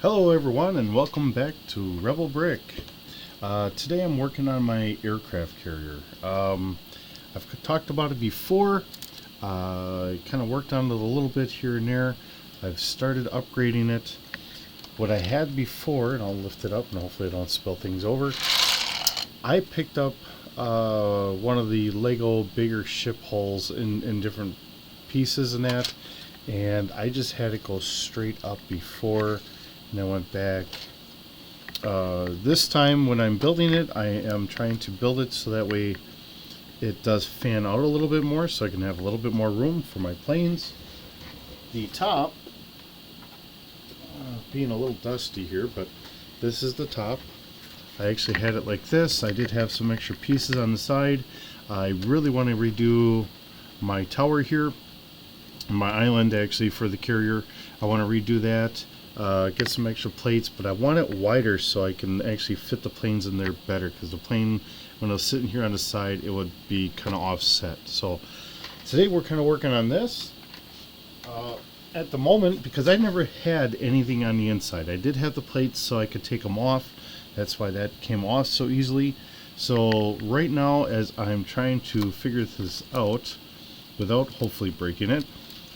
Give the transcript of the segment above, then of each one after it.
Hello everyone and welcome back to Rebel Brick. Today I'm working on my aircraft carrier. I've talked about it before. I kind of worked on it a little bit here and there. I've started upgrading it. What I had before, and I'll lift it up and hopefully I don't spill things over. I picked up one of the Lego bigger ship hulls in different pieces and that, and I just had it go straight up before. And I went back. This time when I'm building it, I am trying to build it so that way it does fan out a little bit more, so I can have a little bit more room for my planes. The top, being a little dusty here, but this is the top. I actually had it like this. I did have some extra pieces on the side. I really want to redo my tower here, my island actually for the carrier. I want to redo that. Get some extra plates, but I want it wider so I can actually fit the planes in there better, because the plane, when I was sitting here on the side, it would be kind of offset. So today we're kind of working on this at the moment, because I never had anything on the inside. I did have the plates so I could take them off. That's why that came off so easily. So right now, as I'm trying to figure this out without hopefully breaking it,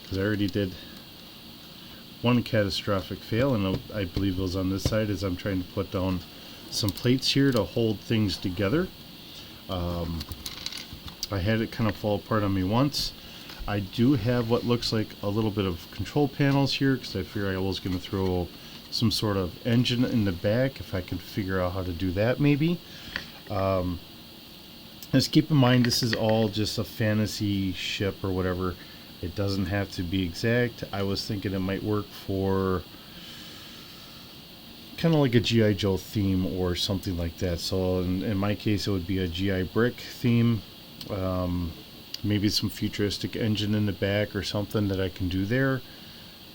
because I already did one catastrophic fail, and I believe it was on this side, as I'm trying to put down some plates here to hold things together. I had it kind of fall apart on me once. I do have what looks like a little bit of control panels here, because I figure I was going to throw some sort of engine in the back if I could figure out how to do that maybe. Just keep in mind, this is all just a fantasy ship or whatever. It doesn't have to be exact. I was thinking it might work for kind of like a G.I. Joe theme or something like that. So in my case, it would be a G.I. Brick theme. Maybe some futuristic engine in the back or something that I can do there.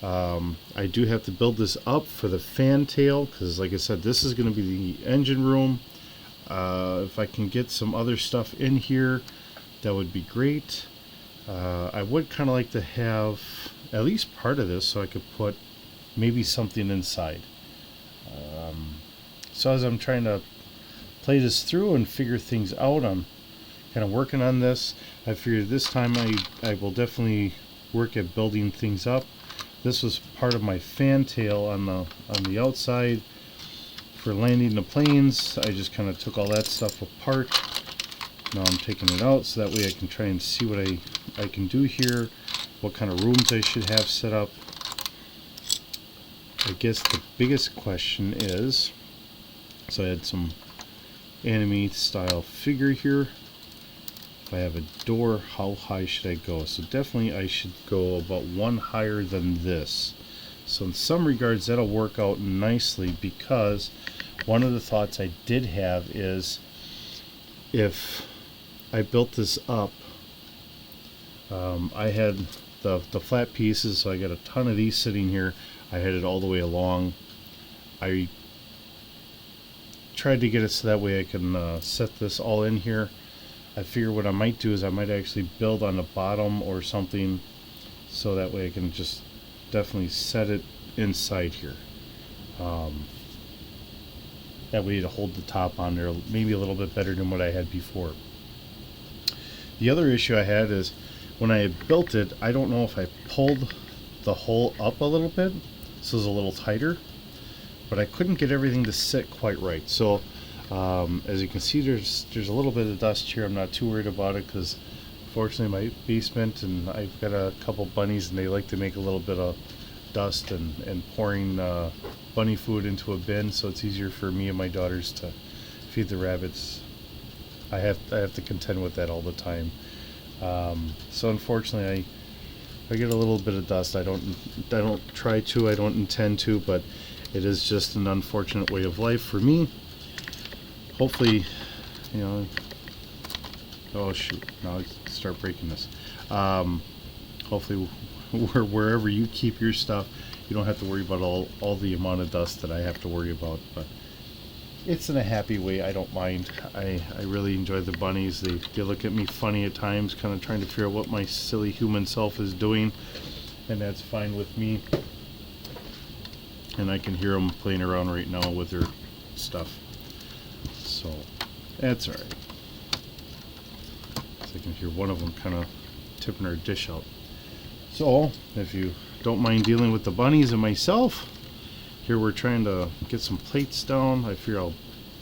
I do have to build this up for the fan tail, because like I said, this is going to be the engine room. If I can get some other stuff in here, that would be great. I would kind of like to have at least part of this so I could put maybe something inside. So as I'm trying to play this through and figure things out, I'm kind of working on this. I figured this time I will definitely work at building things up. This was part of my fan tail on the outside for landing the planes. I just kind of took all that stuff apart. Now I'm taking it out so that way I can try and see what I can do here, what kind of rooms I should have set up. I guess the biggest question is, so I had some anime style figure here. If I have a door, how high should I go? So definitely I should go about one higher than this. So in some regards that'll work out nicely, because one of the thoughts I did have is, if I built this up, I had the flat pieces, so I got a ton of these sitting here. I had it all the way along. I tried to get it so that way I can set this all in here. I figure what I might do is I might actually build on the bottom or something, so that way I can just definitely set it inside here. That way to hold the top on there maybe a little bit better than what I had before. The other issue I had is, when I had built it, I don't know if I pulled the hole up a little bit, so it's a little tighter, but I couldn't get everything to sit quite right. So as you can see, there's a little bit of dust here. I'm not too worried about it, because fortunately my basement, and I've got a couple bunnies, and they like to make a little bit of dust and pouring bunny food into a bin, so it's easier for me and my daughters to feed the rabbits. I have to contend with that all the time. So unfortunately I get a little bit of dust. I don't try to, I don't intend to, but it is just an unfortunate way of life for me. Hopefully, you know, oh shoot, now I start breaking this. Hopefully wherever you keep your stuff, you don't have to worry about all the amount of dust that I have to worry about. But it's in a happy way. I don't mind. I really enjoy the bunnies. They look at me funny at times, kind of trying to figure out what my silly human self is doing, and that's fine with me. and I can hear them playing around right now with their stuff. So that's alright. So I can hear one of them kind of tipping our dish out. So if you don't mind dealing with the bunnies and myself, here we're trying to get some plates down. I figure I'll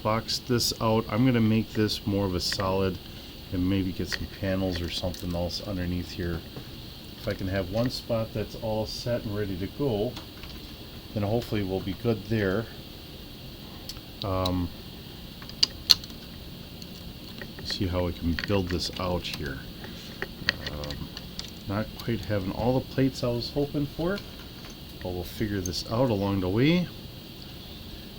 box this out. I'm going to make this more of a solid and maybe get some panels or something else underneath here. If I can have one spot that's all set and ready to go, then hopefully we'll be good there. See how I can build this out here. Not quite having all the plates I was hoping for, but we'll figure this out along the way.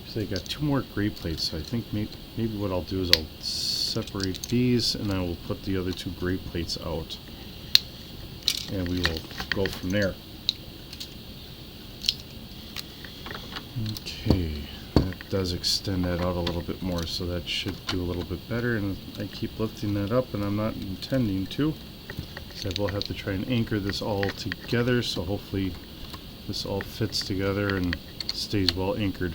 So I got 2 more gray plates, so I think maybe what I'll do is I'll separate these and I will put the other 2 gray plates out, and we will go from there. Okay, that does extend that out a little bit more, so that should do a little bit better, and I keep lifting that up and I'm not intending to. So I will have to try and anchor this all together, so hopefully this all fits together and stays well anchored.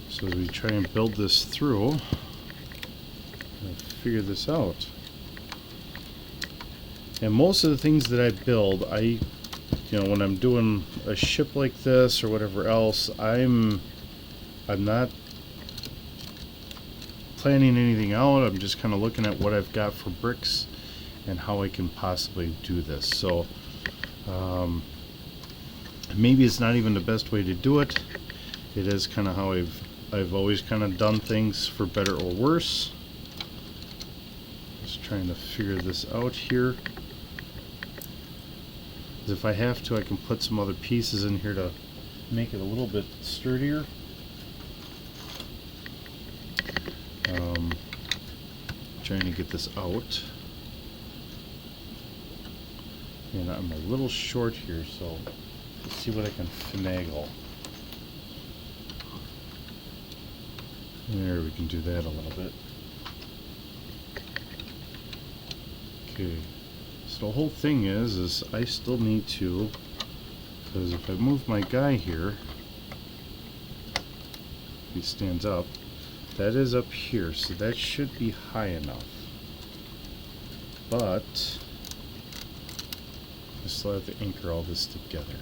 So as we try and build this through, I'll figure this out. And most of the things that I build, when I'm doing a ship like this or whatever else, I'm not planning anything out. I'm just kind of looking at what I've got for bricks and how I can possibly do this. So maybe it's not even the best way to do it. It is kind of how I've always kind of done things, for better or worse. Just trying to figure this out here. If I have to, I can put some other pieces in here to make it a little bit sturdier. Trying to get this out, and I'm a little short here, so let's see what I can finagle. There, we can do that a little bit. Okay, so the whole thing is I still need to, because if I move my guy here, he stands up. That is up here, so that should be high enough. But I still have to anchor all this together,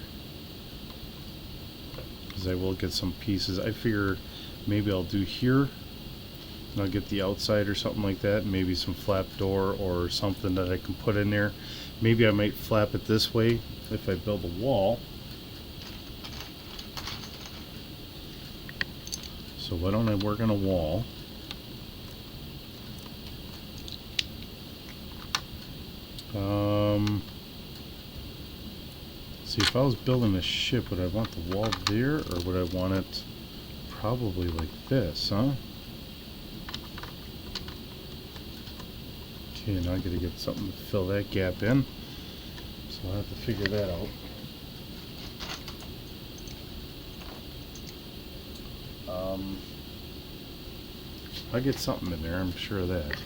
because I will get some pieces. I figure maybe I'll do here, and I'll get the outside or something like that, and maybe some flap door or something that I can put in there. Maybe I might flap it this way if I build a wall. So why don't I work on a wall? See, if I was building a ship, would I want the wall there, or would I want it probably like this, huh? Okay, now I gotta get something to fill that gap in. So I'll have to figure that out. I'll get something in there, I'm sure of that.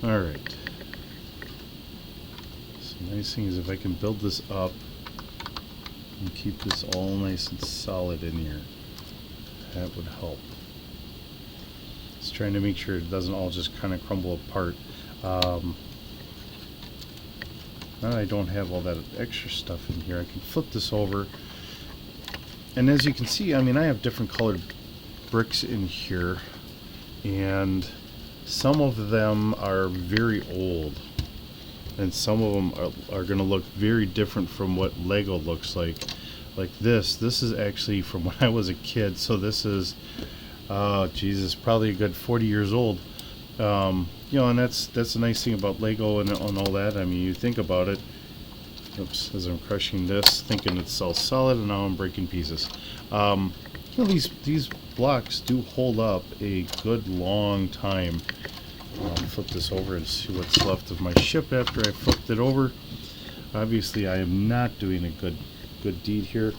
Alright. So the nice thing is if I can build this up and keep this all nice and solid in here, that would help. Just trying to make sure it doesn't all just kind of crumble apart. Now I don't have all that extra stuff in here, I can flip this over. And as you can see, I mean, I have different colored bricks in here, and some of them are very old, and some of them are going to look very different from what Lego looks like. Like this is actually from when I was a kid, so this is, Jesus, probably a good 40 years old. And that's the nice thing about Lego and all that. I mean, you think about it. Oops, as I'm crushing this, thinking it's all solid, and now I'm breaking pieces. These blocks do hold up a good long time. I'll flip this over and see what's left of my ship after I flipped it over. Obviously, I am not doing a good deed here.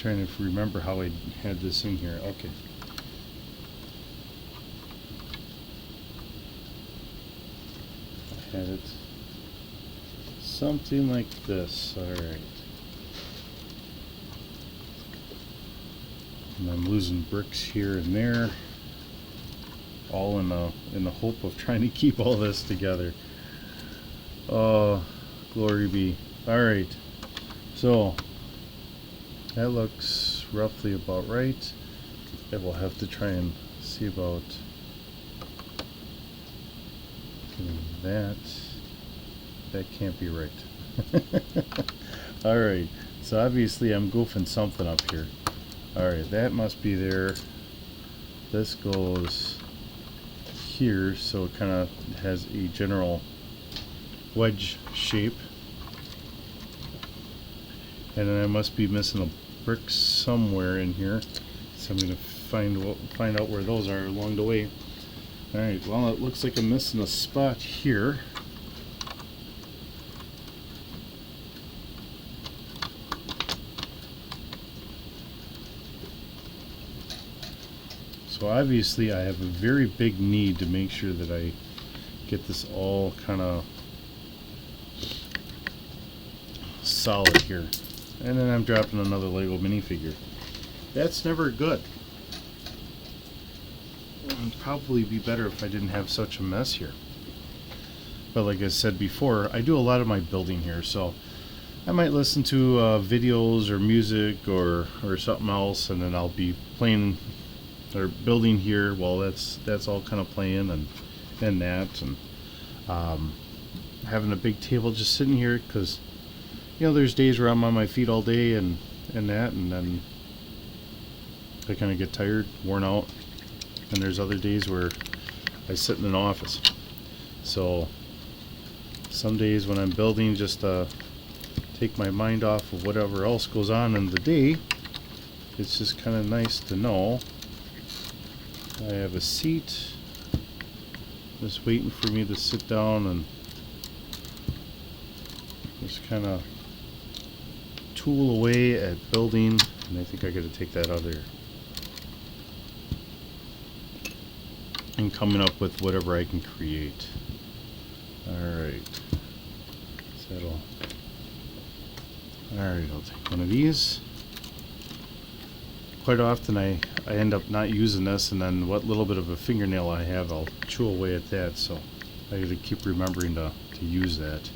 Trying to remember how I had this in here. Okay. I had it something like this. Alright. And I'm losing bricks here and there. All in the hope of trying to keep all this together. Oh, glory be. Alright. So that looks roughly about right. I will have to try and see about getting that. That can't be right. Alright, so obviously I'm goofing something up here. Alright, that must be there. This goes here, so it kind of has a general wedge shape. And then I must be missing a brick somewhere in here, so I'm going to find out where those are along the way. Alright, well, it looks like I'm missing a spot here. So obviously I have a very big need to make sure that I get this all kind of solid here. And then I'm dropping another Lego minifigure. That's never good. It would probably be better if I didn't have such a mess here. But like I said before, I do a lot of my building here, so I might listen to videos or music or something else, and then I'll be playing or building here while that's all kind of playing and that, and having a big table just sitting here, because you know, there's days where I'm on my feet all day and that, and then I kind of get tired, worn out, and there's other days where I sit in an office. So some days when I'm building, just take my mind off of whatever else goes on in the day, it's just kind of nice to know I have a seat just waiting for me to sit down and just kind of tool away at building. And I think I got to take that out of there and coming up with whatever I can create. Alright, settle. Alright, I'll take one of these. Quite often I end up not using this, and then what little bit of a fingernail I have, I'll chew away at that, so I gotta keep remembering to use that.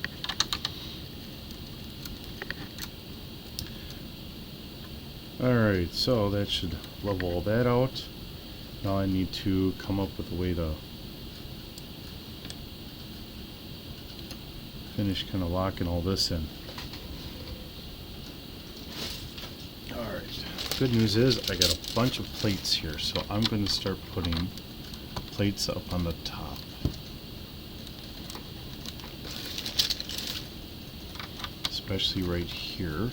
Alright, so that should level all that out. Now I need to come up with a way to finish kind of locking all this in. Alright, good news is I got a bunch of plates here, so I'm going to start putting plates up on the top. Especially right here.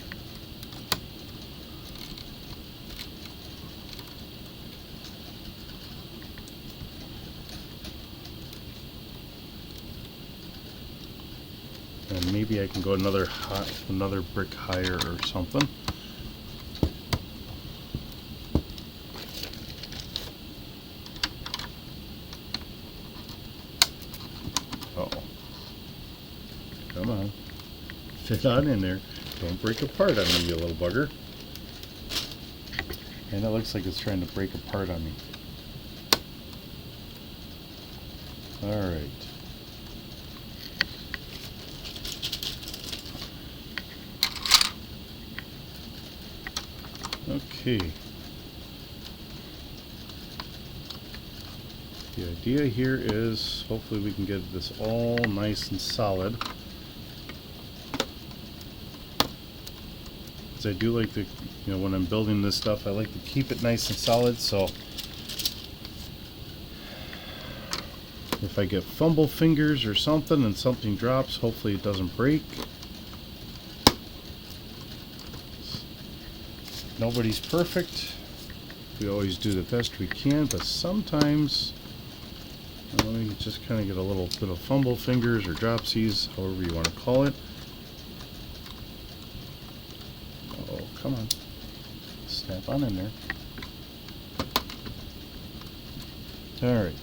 And maybe I can go another brick higher or something. Uh-oh. Come on. Fit on in there. Don't break apart on me, you little bugger. And it looks like it's trying to break apart on me. Alright. Okay. The idea here is hopefully we can get this all nice and solid. Because I do like to, you know, when I'm building this stuff, I like to keep it nice and solid, so if I get fumble fingers or something and something drops, hopefully it doesn't break. Nobody's perfect. We always do the best we can, but sometimes we just kind of get a little bit of fumble fingers or dropsies, however you want to call it. Oh, come on. Snap on in there. Alright.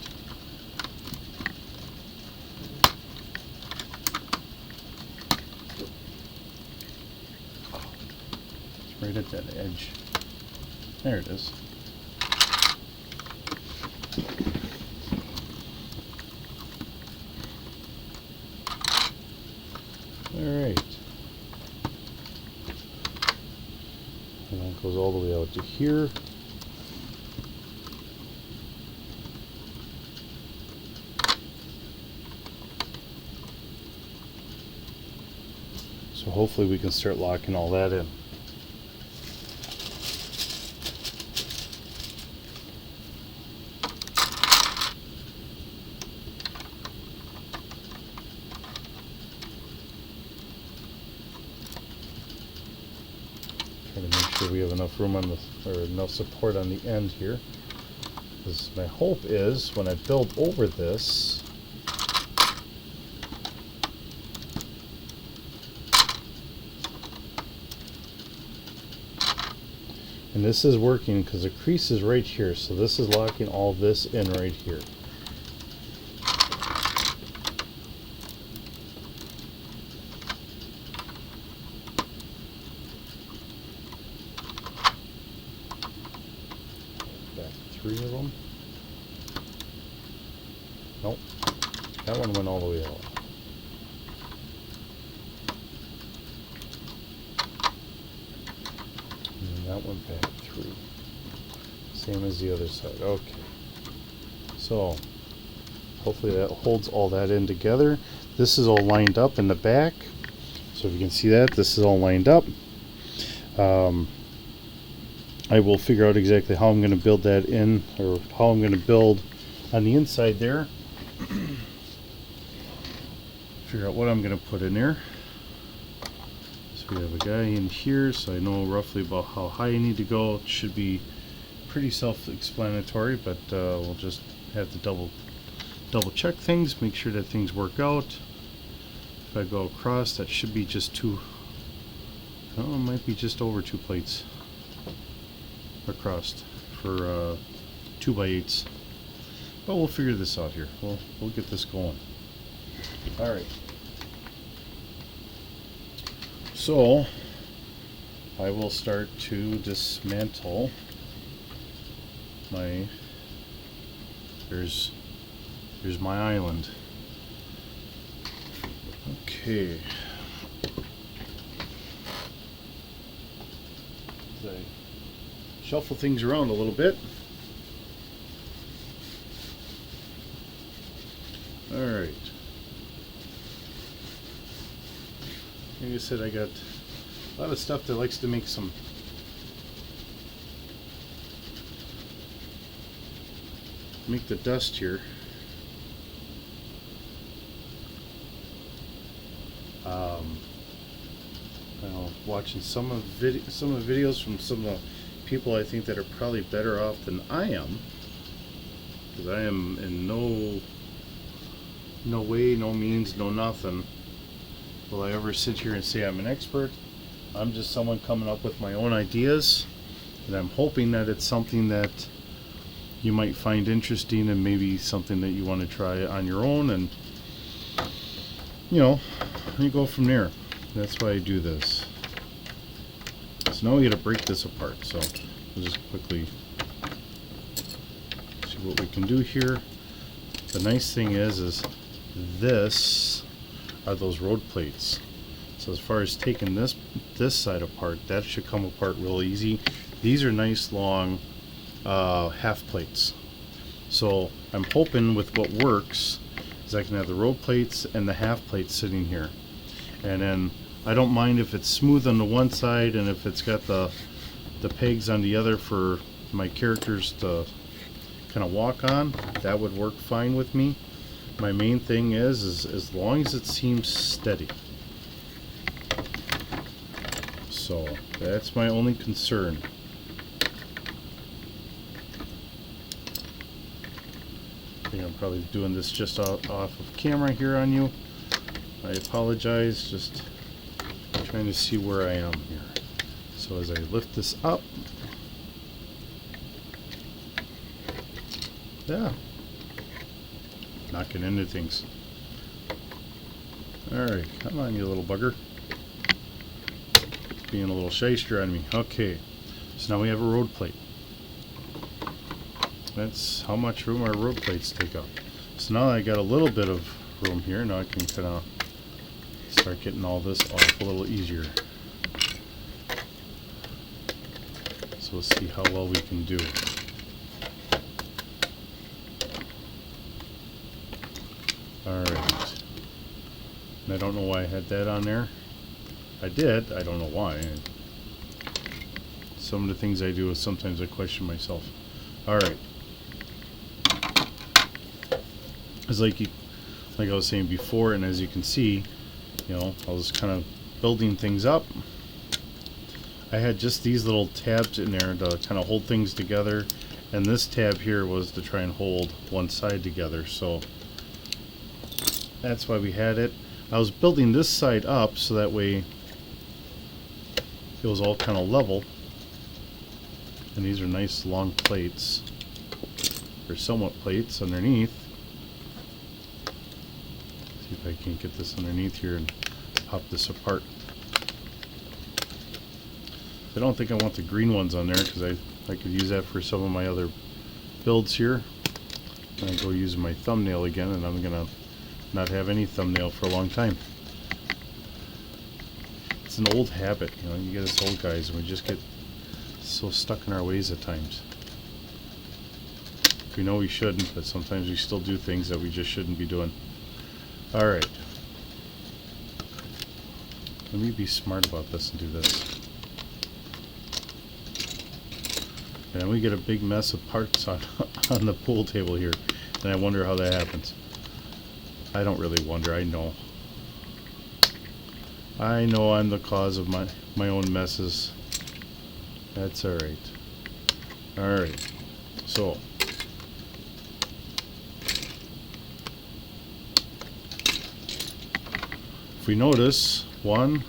It's right at that edge. There it is. Alright. And that goes all the way out to here. So hopefully we can start locking all that in. Try to make sure we have enough room on the, or enough support on the end here. Because my hope is when I build over this, and this is working because the crease is right here, so this is locking all this in right here. Back 3 of them. Nope, that one went all the way out. That went back 3. Same as the other side. Okay. So, hopefully that holds all that in together. This is all lined up in the back. So if you can see that, this is all lined up. I will figure out exactly how I'm going to build that in, or how I'm going to build on the inside there. Figure out what I'm going to put in there. We have a guy in here, so I know roughly about how high I need to go. It should be pretty self-explanatory, but we'll just have to double check things, make sure that things work out. If I go across, that should be just 2. Oh, it might be just over 2 plates across for 2x8s. But we'll figure this out here. We'll get this going. All right. So I will start to dismantle my, here's my island. Okay. As I shuffle things around a little bit. All right. Like I said, I got a lot of stuff that likes to make the dust here. Watching some of the videos from some of the people I think that are probably better off than I am, because I am in no way, no means, no nothing will I ever sit here and say I'm an expert. I'm just someone coming up with my own ideas, and I'm hoping that it's something that you might find interesting and maybe something that you want to try on your own, and you go from there. That's why I do this. So now we got to break this apart, so we'll just quickly see what we can do here. The nice thing is this are those road plates. So as far as taking this side apart, that should come apart real easy. These are nice long half plates. So I'm hoping with what works is I can have the road plates and the half plates sitting here. And then I don't mind if it's smooth on the one side and if it's got the pegs on the other for my characters to kind of walk on. That would work fine with me. My main thing is as long as it seems steady. So that's my only concern. I think I'm probably doing this just off of camera here on you. I apologize, just trying to see where I am here. So as I lift this up, Yeah. Knocking into things. Alright, come on, you little bugger. Being a little shyster on me. Okay, so now we have a road plate. That's how much room our road plates take up. So now I got a little bit of room here. Now I can kind of start getting all this off a little easier. So let's see how well we can do. Alright. And I don't know why I had that on there. I did. I don't know why. Some of the things I do is sometimes I question myself. Alright. It's like I was saying before, and as you can see, you know, I was kind of building things up. I had just these little tabs in there to kind of hold things together, and this tab here was to try and hold one side together, so that's why we had it. I was building this side up so that way it was all kind of level, and these are nice long plates, or somewhat plates underneath. See if I can't get this underneath here and pop this apart. I don't think I want the green ones on there because I could use that for some of my other builds here. I'm going to go use my thumbnail again, and I'm going to not have any thumbnail for a long time. It's an old habit, you know, you get us old guys and we just get so stuck in our ways at times. We know we shouldn't, but sometimes we still do things that we just shouldn't be doing. Alright. Let me be smart about this and do this. And we get a big mess of parts on the pool table here, and I wonder how that happens. I don't really wonder, I know. I know I'm the cause of my own messes. That's alright. Alright, so if we notice, 1,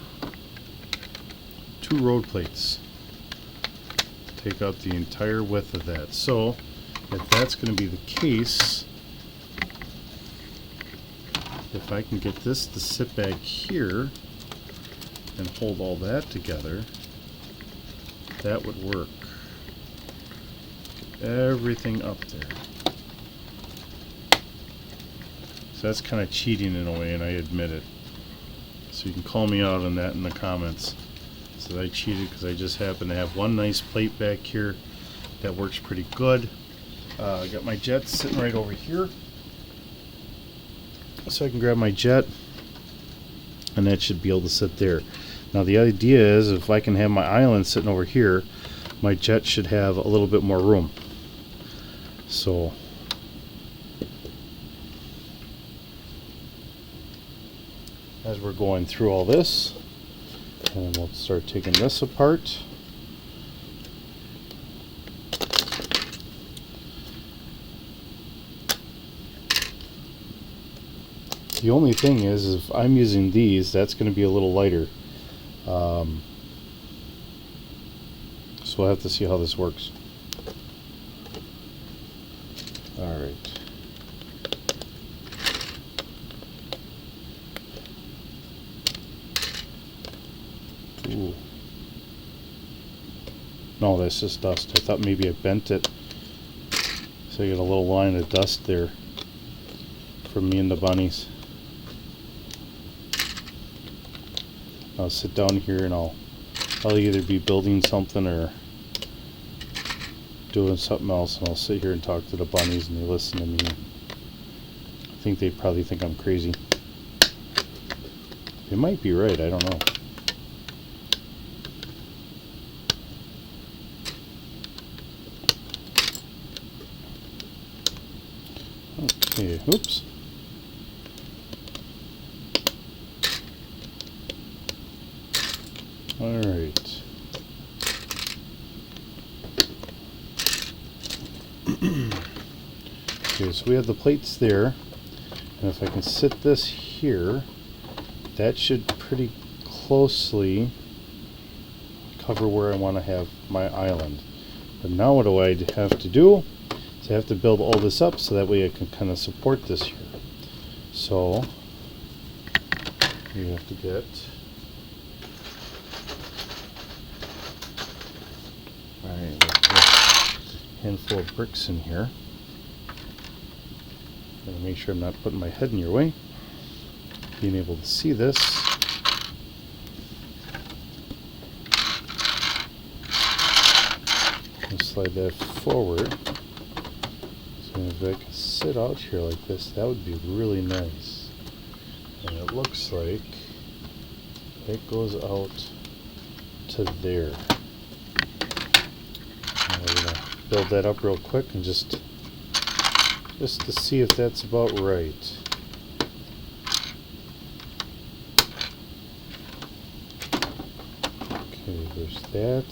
2 road plates take out the entire width of that. So if that's going to be the case, if I can get this to sit back here and hold all that together, that would work. Get everything up there. So that's kind of cheating in a way, and I admit it. So you can call me out on that in the comments. So I cheated because I just happen to have one nice plate back here that works pretty good. I got my jet sitting right over here, so I can grab my jet, and that should be able to sit there. Now the idea is, if I can have my island sitting over here, my jet should have a little bit more room. So as we're going through all this, and we'll start taking this apart. The only thing is, if I'm using these, that's going to be a little lighter. So we'll have to see how this works. Alright. Ooh. No, that's just dust. I thought maybe I bent it. So I got a little line of dust there from me and the bunnies. I'll sit down here and I'll either be building something or doing something else, and I'll sit here and talk to the bunnies and they listen to me. I think they probably think I'm crazy. They might be right, I don't know. Okay, oops. Alright. Okay, so we have the plates there, and if I can sit this here, that should pretty closely cover where I want to have my island. But now what do I have to do? Is So I have to build all this up so that way I can kind of support this here. So you have to get a handful of bricks in here. Gotta make sure I'm not putting my head in your way. Being able to see this. And slide that forward. So if I can sit out here like this, that would be really nice. And it looks like it goes out to there. And we're gonna build that up real quick and just to see if that's about right. Okay, there's that,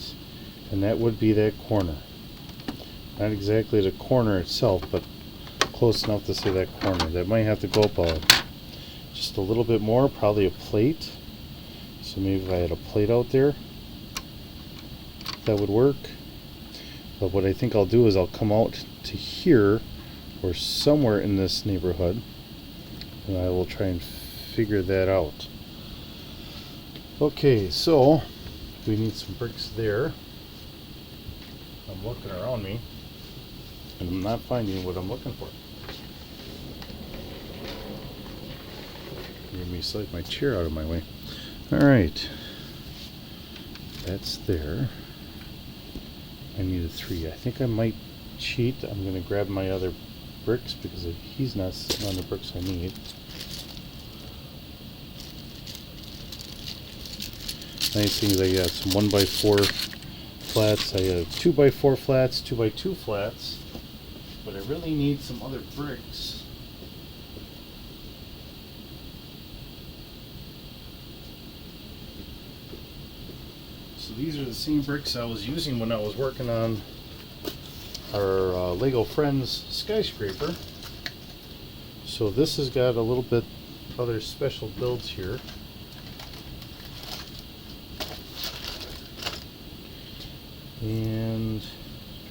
and that would be that corner. Not exactly the corner itself, but close enough to say that corner. That might have to go up just a little bit more, probably a plate. So maybe if I had a plate out there, that would work. But what I think I'll do is I'll come out to here or somewhere in this neighborhood, and I will try and figure that out. Okay, so we need some bricks there. I'm looking around me and I'm not finding what I'm looking for. Let me slide my chair out of my way. Alright, that's there. I need a 3. I think I might cheat. I'm going to grab my other bricks because he's not sitting on the bricks I need. Nice thing is I got some 1x4 flats. I got 2x4 flats, 2x2 flats, but I really need some other bricks. So these are the same bricks I was using when I was working on our Lego Friends skyscraper. So this has got a little bit other special builds here. And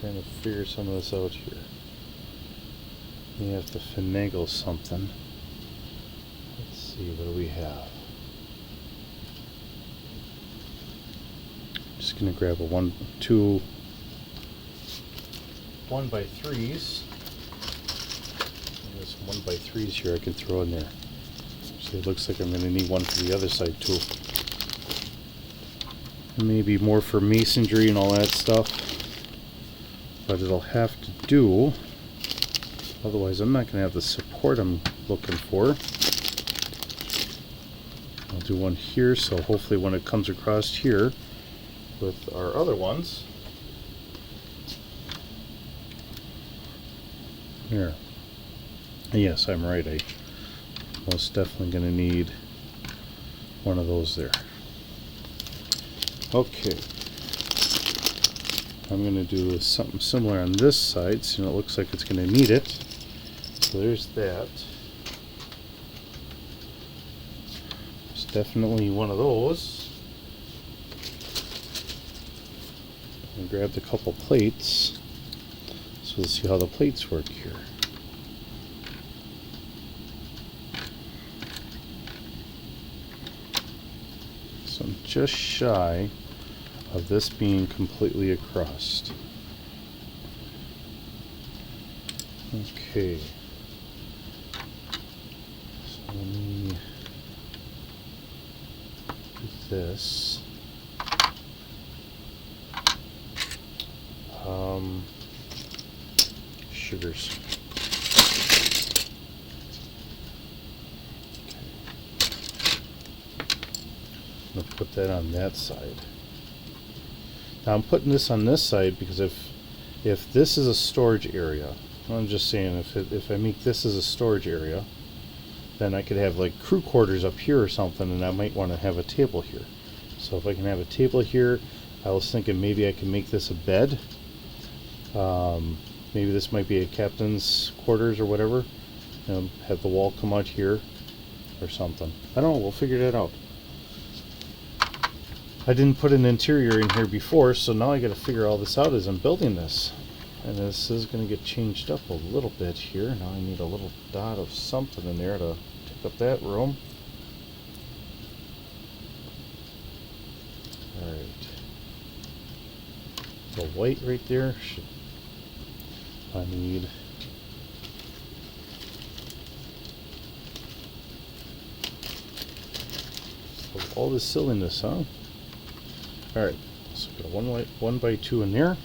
trying to figure some of this out here. You have to finagle something. Let's see, what do we have? Just gonna grab a 2 1x3s. There's some 1x3s here I can throw in there. So it looks like I'm gonna need one for the other side too. Maybe more for masonry and all that stuff, but it'll have to do, otherwise I'm not going to have the support I'm looking for. I'll do one here, so hopefully when it comes across here with our other ones, here, yes, I'm right, I'm most definitely going to need one of those there. Okay, I'm going to do something similar on this side, so it looks like it's going to need it. So there's that. There's definitely one of those. I grabbed a couple plates, so let's see how the plates work here. So I'm just shy of this being completely across. Okay. So let me do this. Sugars. I'm going to put that on that side. Now I'm putting this on this side because if this is a storage area, I'm just saying if I make this as a storage area, then I could have like crew quarters up here or something, and I might want to have a table here. So if I can have a table here, I was thinking maybe I can make this a bed. Maybe this might be a captain's quarters or whatever. Have the wall come out here or something. I don't know, we'll figure that out. I didn't put an interior in here before, so now I got to figure all this out as I'm building this. And this is going to get changed up a little bit here. Now I need a little dot of something in there to take up that room. Alright. The white right there should... I need... So all this silliness, huh? Alright, so got a 1x2 in there.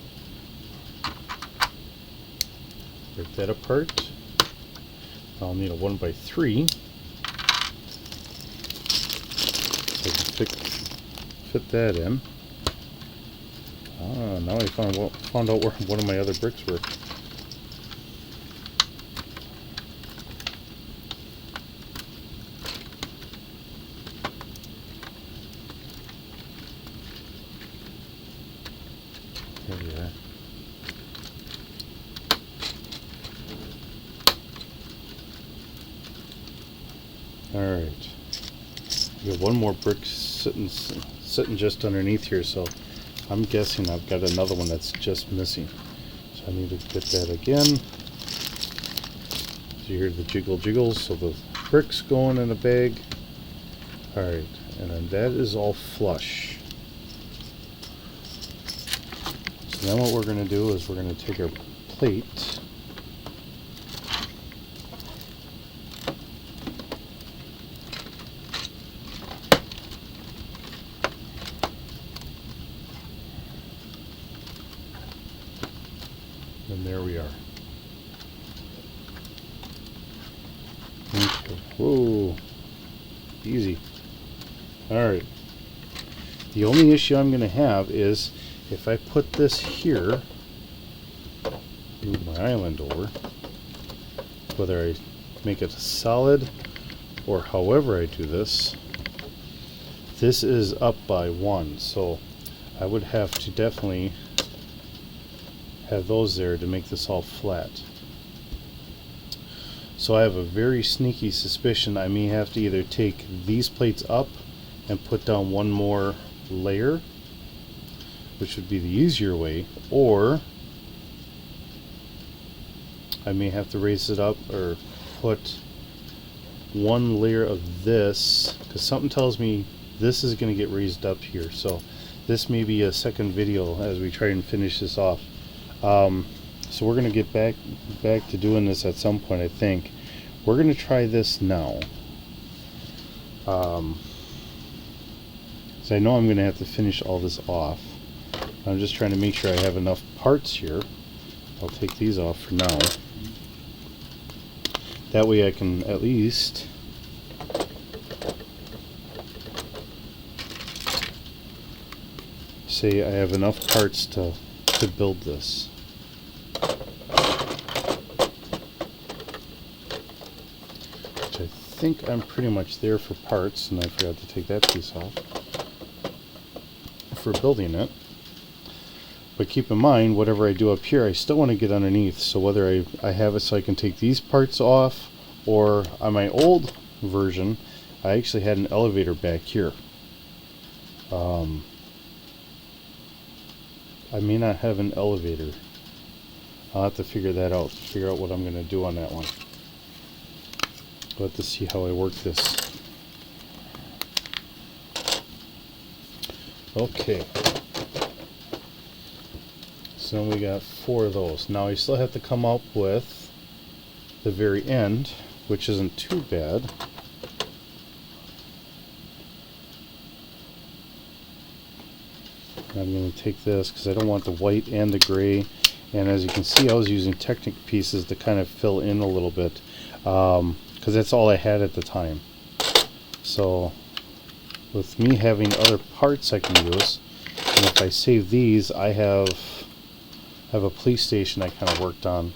Break that apart. I'll need a 1x3. So I can fit that in. Ah, now I found out where one of my other bricks were. There we are. Alright, we got one more brick sitting just underneath here, so I'm guessing I've got another one that's just missing. So I need to get that again. So you hear the jiggles, so the bricks going in a bag. Alright, and then that is all flush. So then what we're going to do is we're going to take our plate. And there we are. Okay. Whoa, easy. Alright. The only issue I'm going to have is if I put this here, move my island over, whether I make it solid or however I do this, this is up by 1, so I would have to definitely have those there to make this all flat. So I have a very sneaky suspicion I may have to either take these plates up and put down one more layer, which would be the easier way, or I may have to raise it up or put one layer of this, because something tells me this is going to get raised up here. So this may be a second video as we try and finish this off. So we're going to get back to doing this at some point, I think. We're going to try this now. So I know I'm going to have to finish all this off. I'm just trying to make sure I have enough parts here. I'll take these off for now. That way I can at least say I have enough parts to build this. Which I think I'm pretty much there for parts, and I forgot to take that piece off for building it. But keep in mind, whatever I do up here, I still want to get underneath. So whether I have it so I can take these parts off, or on my old version, I actually had an elevator back here. I may not have an elevator. I'll have to figure that out, figure out what I'm going to do on that one. I'll have to see how I work this. Okay. So we got 4 of those. Now I still have to come up with the very end, which isn't too bad. I'm going to take this because I don't want the white and the gray, and as you can see I was using Technic pieces to kind of fill in a little bit because that's all I had at the time. So with me having other parts I can use, and if I save these, I have a police station I kind of worked on.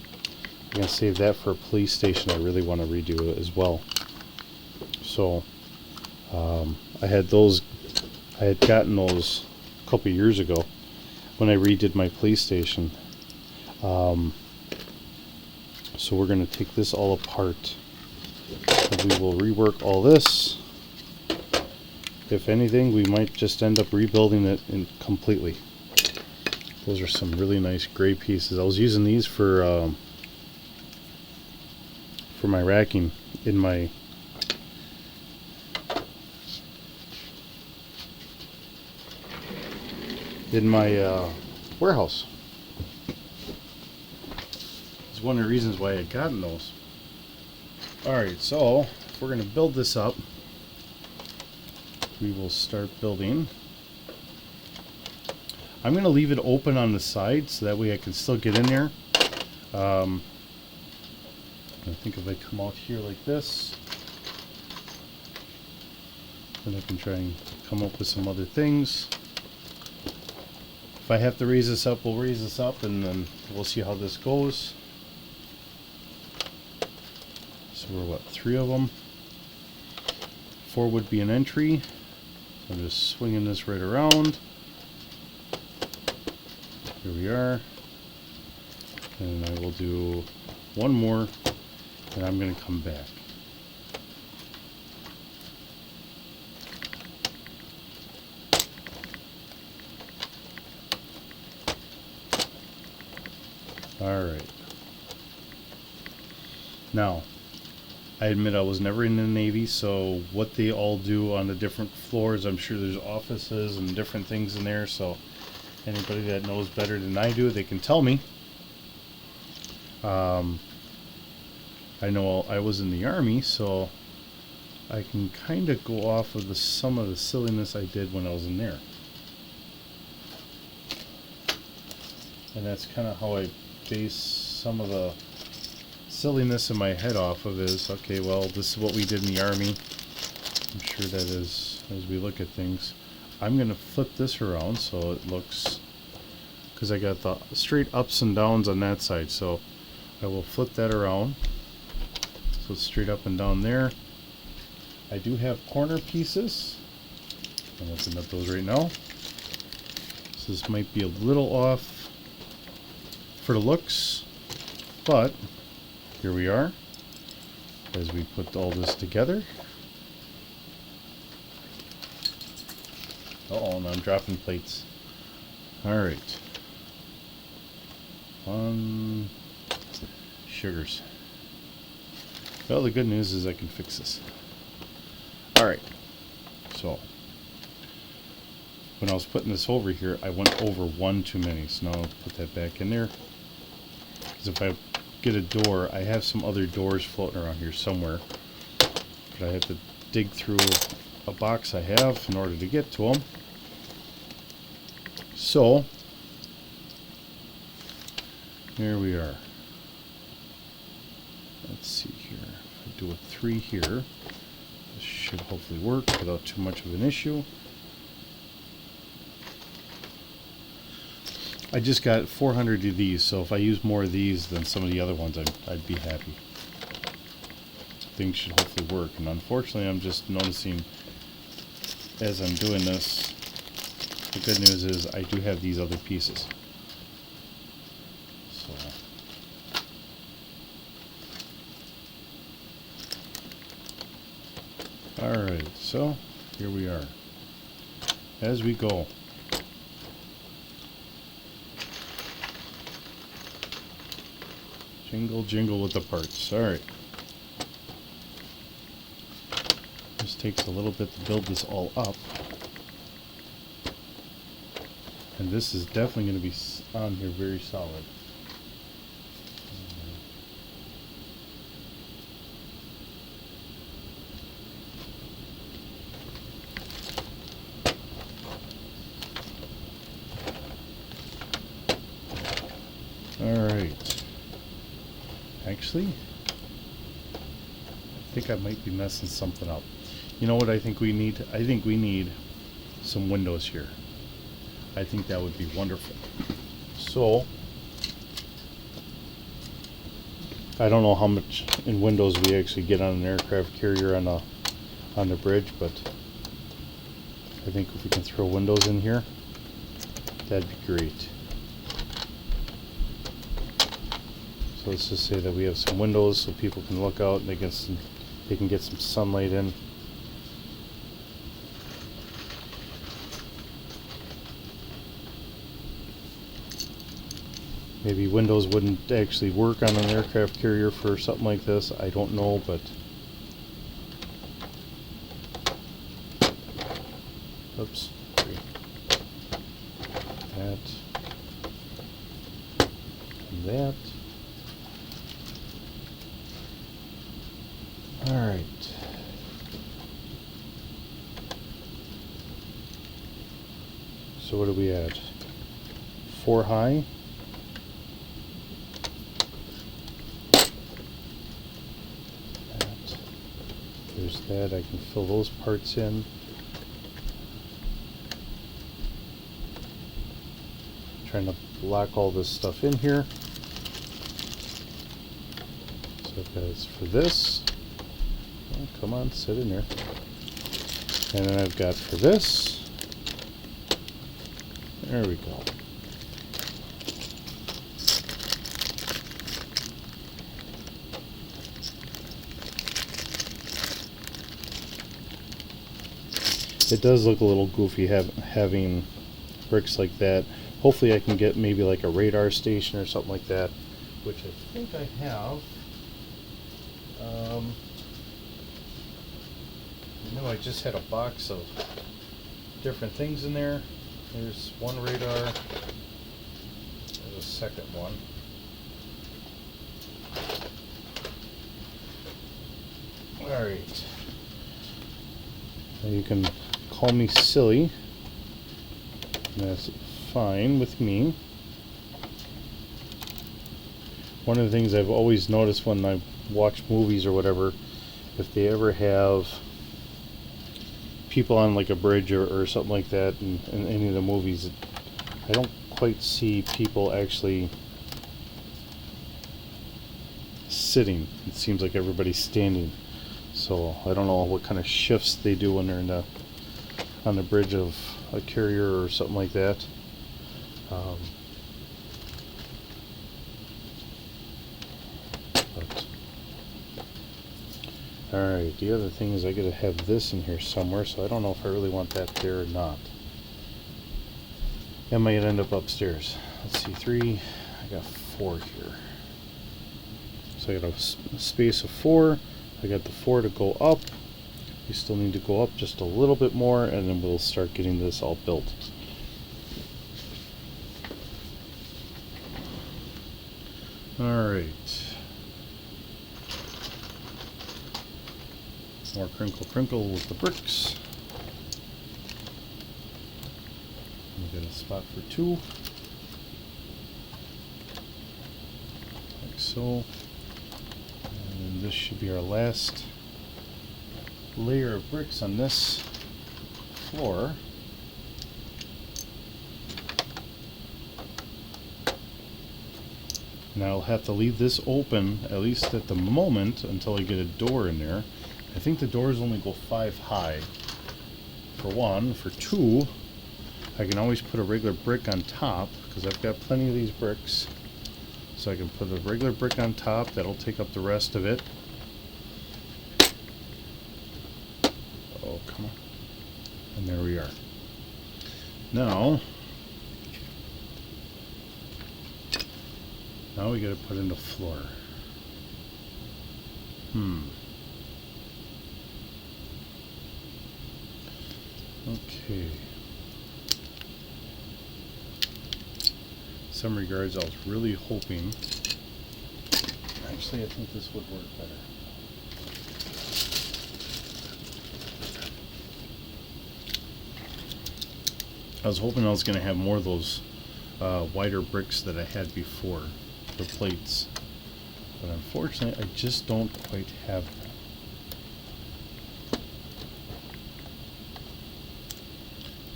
I'm going to save that for a police station I really want to redo as well. So I had gotten those a couple years ago when I redid my police station. So we're going to take this all apart and we will rework all this. If anything, we might just end up rebuilding it completely. Those are some really nice gray pieces. I was using these for my racking in my warehouse. It's one of the reasons why I had gotten those. Alright, so if we're going to build this up, we will start building. I'm going to leave it open on the side so that way I can still get in there. I think if I come out here like this, then I can try and come up with some other things. If I have to raise this up, we'll raise this up, and then we'll see how this goes. So we're what, 3 of them? 4 would be an entry. So I'm just swinging this right around. Here we are. And I will do 1 more, and I'm going to come back. Alright. Now, I admit I was never in the Navy, so what they all do on the different floors, I'm sure there's offices and different things in there, so anybody that knows better than I do, they can tell me. I know I was in the Army, so I can kind of go off of some of the silliness I did when I was in there. And that's kind of how I base some of the silliness in my head off of is, okay, well, this is what we did in the Army. I'm sure that is, as we look at things. I'm going to flip this around so it looks, because I got the straight ups and downs on that side, so I will flip that around so it's straight up and down there. I do have corner pieces. I'm looking at those right now. So this might be a little off for the looks, but here we are as we put all this together. Uh-oh, and I'm dropping plates. Alright. Sugars. Well, the good news is I can fix this. Alright. So, when I was putting this over here, I went over 1 too many. So now I'll put that back in there. Because if I get a door, I have some other doors floating around here somewhere. But I have to dig through a box I have in order to get to them. So, here we are. Let's see here. If I do a 3 here, this should hopefully work without too much of an issue. I just got 400 of these, so if I use more of these than some of the other ones, I'd be happy. Things should hopefully work, and unfortunately I'm just noticing as I'm doing this, the good news is I do have these other pieces. So, alright, so here we are. As we go. Jingle, jingle with the parts. Alright. This takes a little bit to build this all up. And this is definitely going to be on here very solid. Alright. Actually, I think I might be messing something up. You know what I think we need? I think we need some windows here. I think that would be wonderful. So, I don't know how much in windows we actually get on an aircraft carrier on the bridge, but I think if we can throw windows in here, that'd be great. So let's just say that we have some windows so people can look out and they can get some sunlight in. Maybe Windows wouldn't actually work on an aircraft carrier for something like this. I don't know, but oops, that and that. All right. So what do we add? 4 high. That. There's that. I can fill those parts in. Trying to lock all this stuff in here. So that's for this. Oh, come on, sit in there. And then I've got for this. There we go. It does look a little goofy having bricks like that. Hopefully I can get maybe like a radar station or something like that, which I think I have. No, I just had a box of different things in there. There's one radar. There's a second one. Alright. Now you can call me silly. That's fine with me. One of the things I've always noticed when I watch movies or whatever, if they ever have people on like a bridge or something like that in any of the movies, I don't quite see people actually sitting. It seems like everybody's standing. So I don't know what kind of shifts they do when they're on the bridge of a carrier or something like that. Alright, the other thing is I gotta have this in here somewhere, so I don't know if I really want that there or not. That might end up upstairs. Let's see, 3, I got 4 here. So I got a space of 4, I got the 4 to go up. We still need to go up just a little bit more, and then we'll start getting this all built. Alright. More crinkle with the bricks. We got a spot for 2. Like so. And this should be our last layer of bricks on this floor. Now I'll have to leave this open, at least at the moment, until I get a door in there. I think the doors only go 5 high. For 1. For 2, I can always put a regular brick on top, because I've got plenty of these bricks. So I can put a regular brick on top, that'll take up the rest of it. Oh, come on. And there we are. Now we gotta put in the floor. Okay. In some regards, I was really hoping. Actually, I think this would work better. I was hoping I was going to have more of those wider bricks that I had before, the plates. But unfortunately, I just don't quite have them.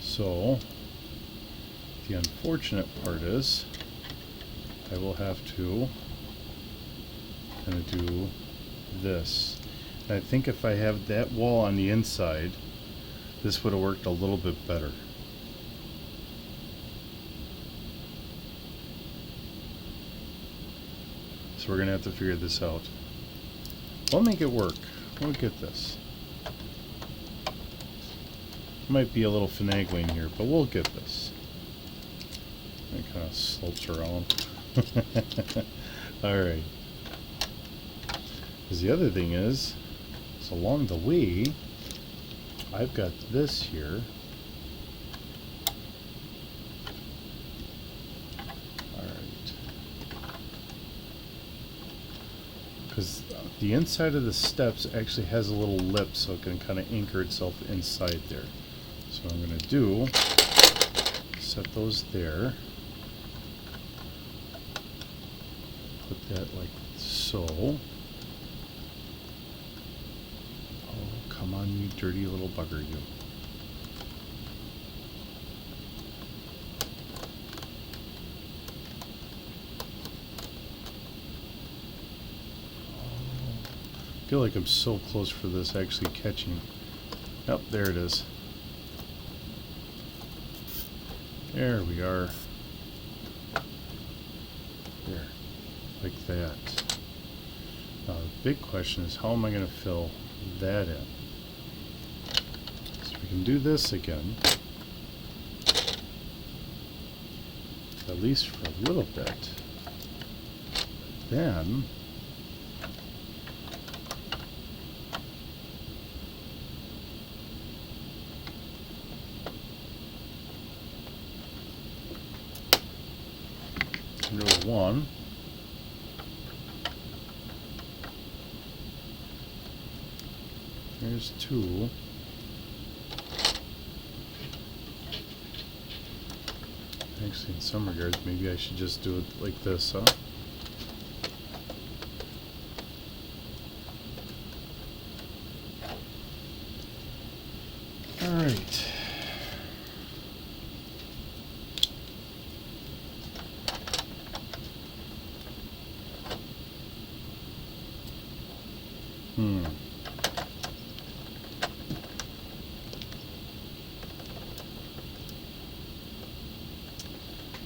So, the unfortunate part is, I will have to kind of do this. And I think if I have that wall on the inside, this would have worked a little bit better. So we're going to have to figure this out. We'll make it work. We'll get this. Might be a little finagling here, but we'll get this. It kind of slopes around. Alright. Because the other thing is along the way, I've got this here. Alright. Because the inside of the steps actually has a little lip so it can kind of anchor itself inside there. So what I'm going to do, set those there. Put that like so. Oh, come on, you dirty little bugger, you. I feel like I'm so close for this actually catching. Yep, there it is. There we are. There. Like that. Now the big question is, how am I going to fill that in? So we can do this again. At least for a little bit. Then there's one. There's two. Actually, in some regards, maybe I should just do it like this, huh? Alright.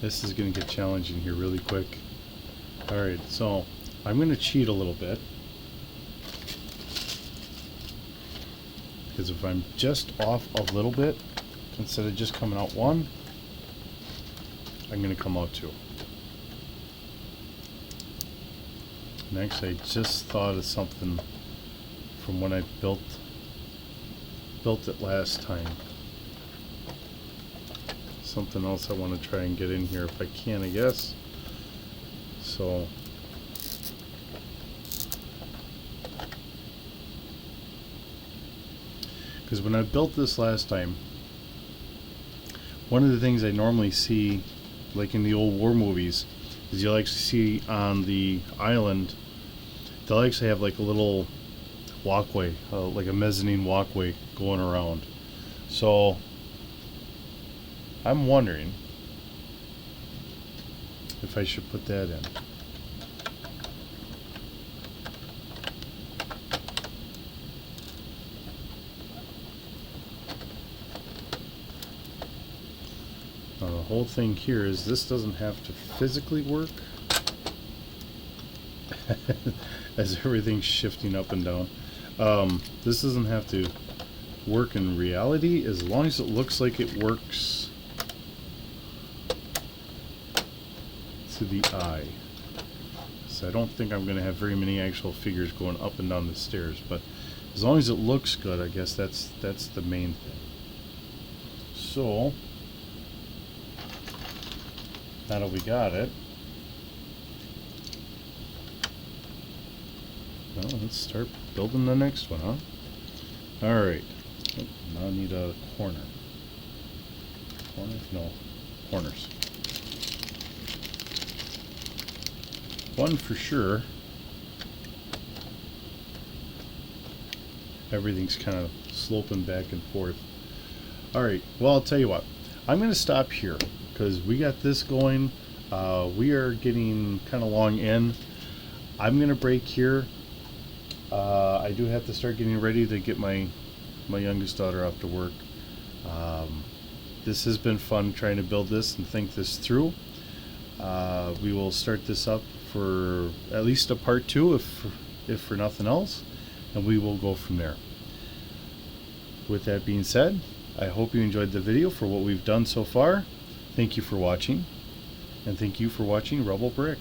This is going to get challenging here really quick. Alright, so I'm going to cheat a little bit. Because if I'm just off a little bit, instead of just coming out one, I'm going to come out two. And actually, I just thought of something from when I built it last time. Something else I want to try and get in here if I can, I guess. So because when I built this last time, one of the things I normally see, like in the old war movies, is you'll actually see on the island, they'll actually have like a little walkway, like a mezzanine walkway going around. So I'm wondering if I should put that in. Now the whole thing here is this doesn't have to physically work as everything's shifting up and down. This doesn't have to work in reality as long as it looks like it works to the eye. So I don't think I'm going to have very many actual figures going up and down the stairs, but as long as it looks good, I guess that's the main thing. So now that we got it, well, let's start building the next one, huh? Alright. Oh, now I need a corner. Corner? No. Corners. One for sure. Everything's kind of sloping back and forth. Alright, well, I'll tell you what. I'm going to stop here because we got this going. We are getting kind of long in. I'm going to break here. I do have to start getting ready to get my youngest daughter off to work. This has been fun trying to build this and think this through. We will start this up for at least a part 2 if for nothing else, and we will go from there. With that being said, I hope you enjoyed the video for what we've done so far. Thank you for watching. And thank you for watching Rebel Brick.